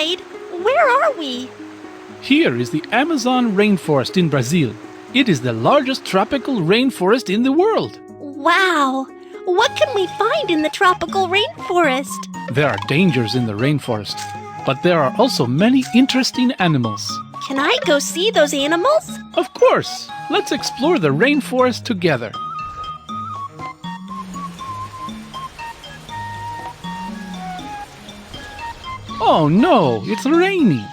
guide. Where are we? Here is the Amazon rainforest in Brazil. It is the largest tropical rainforest in the world. Wow! What can we find in the tropical rainforest? There are dangers in the rainforest, but there are also many interesting animals. Can I go see those animals? Of course! Let's explore the rainforest together. Oh no, it's raining!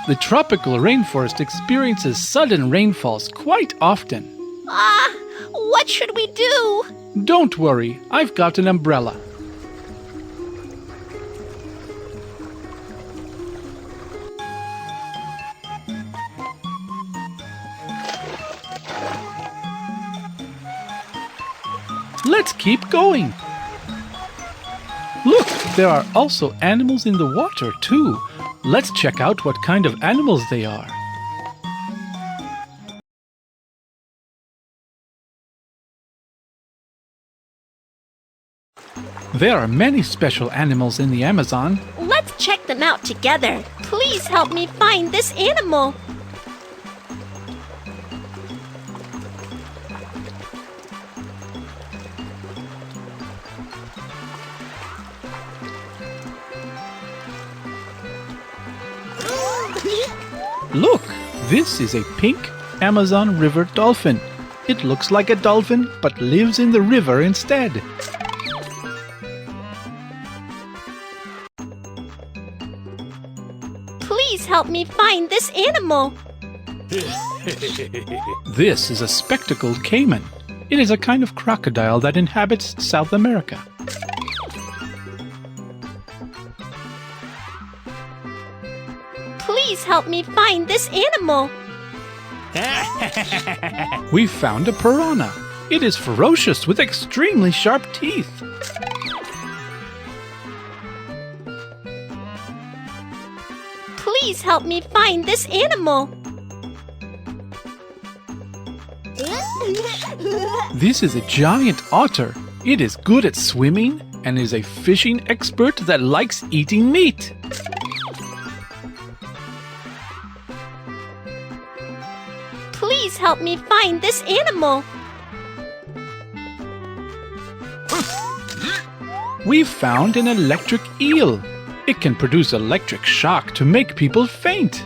The tropical rainforest experiences sudden rainfalls quite often. What should we do? Don't worry, I've got an umbrella. Let's keep going. Look, there are also animals in the water too. Let's check out what kind of animals they are. There are many special animals in the Amazon. Let's check them out together. Please help me find this animal. Look, this is a pink Amazon River dolphin. It looks like a dolphin, but lives in the river instead. Please help me find this animal. This is a spectacled caiman. It is a kind of crocodile that inhabits South America. Please help me find this animal. We found a piranha. It is ferocious with extremely sharp teeth. Please help me find this animal. This is a giant otter. It is good at swimming and is a fishing expert that likes eating meat. Please help me find this animal. We found an electric eel. It can produce electric shock to make people faint.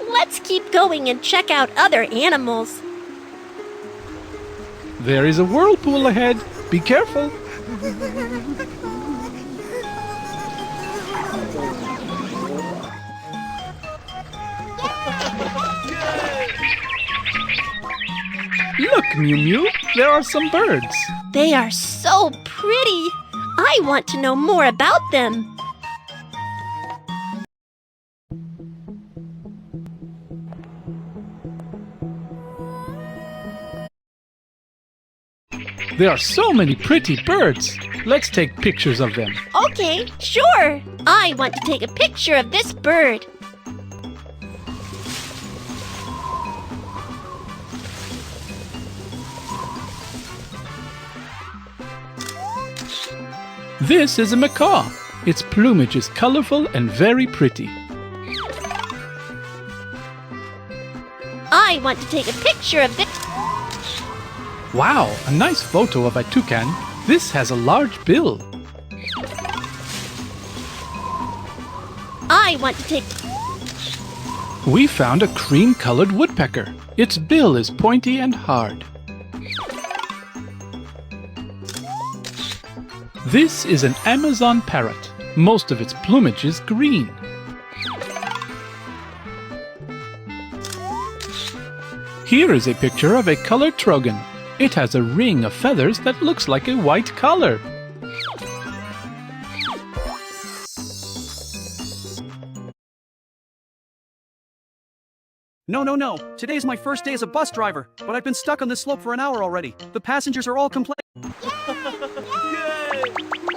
Let's keep going and check out other animals. There is a whirlpool ahead. Be careful. Look, Mew Mew, there are some birds. They are so pretty. I want to know more about them. There are so many pretty birds. Let's take pictures of them. Okay, sure. I want to take a picture of this bird. This is a macaw. Its plumage is colorful and very pretty. I want to take a picture of this. Wow, a nice photo of a toucan. This has a large bill. I want to take. We found a cream-colored woodpecker. Its bill is pointy and hard. This is an Amazon parrot. Most of its plumage is green. Here is a picture of a colored trogon. It has a ring of feathers that looks like a white collar. No. Today's my first day as a bus driver, but I've been stuck on this slope for an hour already. The passengers are all complaining.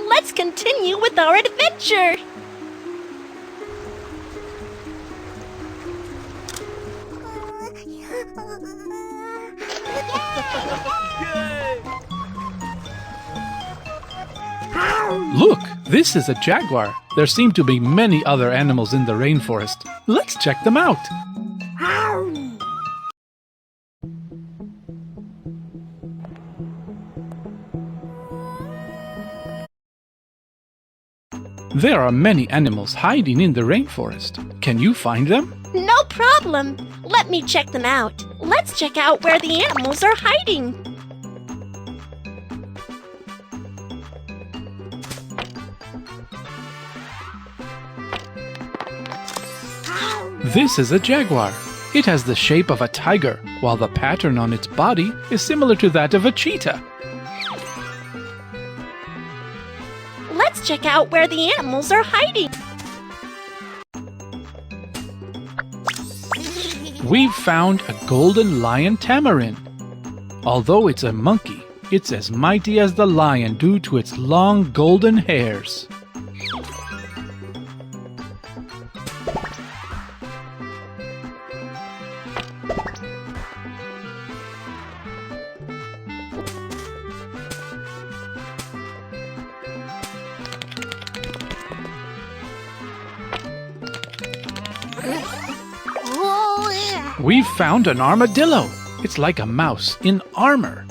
Let's continue with our adventure. Look, this is a jaguar. There seem to be many other animals in the rainforest. Let's check them out. There are many animals hiding in the rainforest. Can you find them? No problem. Let me check them out. Let's check out where the animals are hiding. This is a jaguar. It has the shape of a tiger, while the pattern on its body is similar to that of a cheetah. Let's check out where the animals are hiding. We've found a golden lion tamarin. Although it's a monkey, it's as mighty as the lion due to its long golden hairs. We've found an armadillo. It's like a mouse in armor.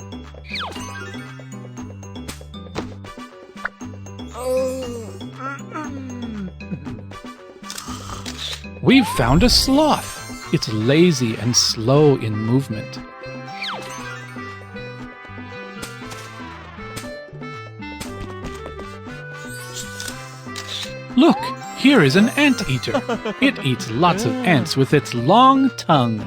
We've found a sloth. It's lazy and slow in movement. Look, here is an anteater. It eats lots of ants with its long tongue.